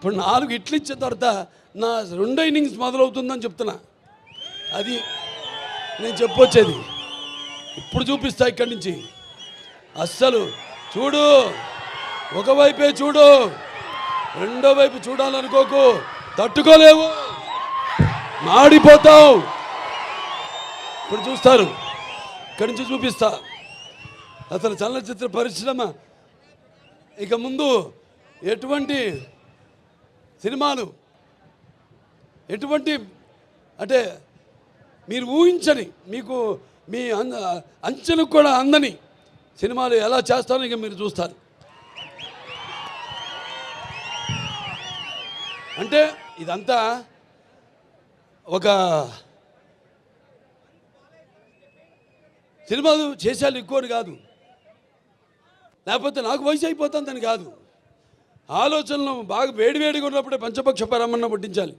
ఇప్పుడు 4 ఇట్లు ఇచ్చిన తర్వాత నా 2 ఇన్నింగ్స్ మొదలవుతుందని చెప్తున్నా. అది నేను చెప్పొచ్చేది. ఇప్పుడు చూపిస్తా ఇక్కడి నుంచి. అస్సలు చూడు, ఒకవైపే చూడు, రెండో వైపు చూడాలనుకోకు, తట్టుకోలేవు, మాడిపోతావు. ఇప్పుడు చూస్తారు, ఇక్కడి నుంచి చూపిస్తా. అసలు చలనచిత్ర పరిశ్రమ ఇక ముందు ఎటువంటి సినిమాలు, ఎటువంటి అంటే మీరు ఊహించని, మీకు మీ అంచెలకు కూడా అందని సినిమాలు ఎలా చేస్తారో ఇక మీరు చూస్తారు. అంటే ఇదంతా ఒక సినిమాలు చేసేయాలి ఎక్కువని కాదు, లేకపోతే నాకు వయసు అయిపోతుందని కాదు. ఆలోచనలు బాగా వేడివేడిగా ఉన్నప్పుడే పంచపక్ష పరమన్న పుట్టించాలి.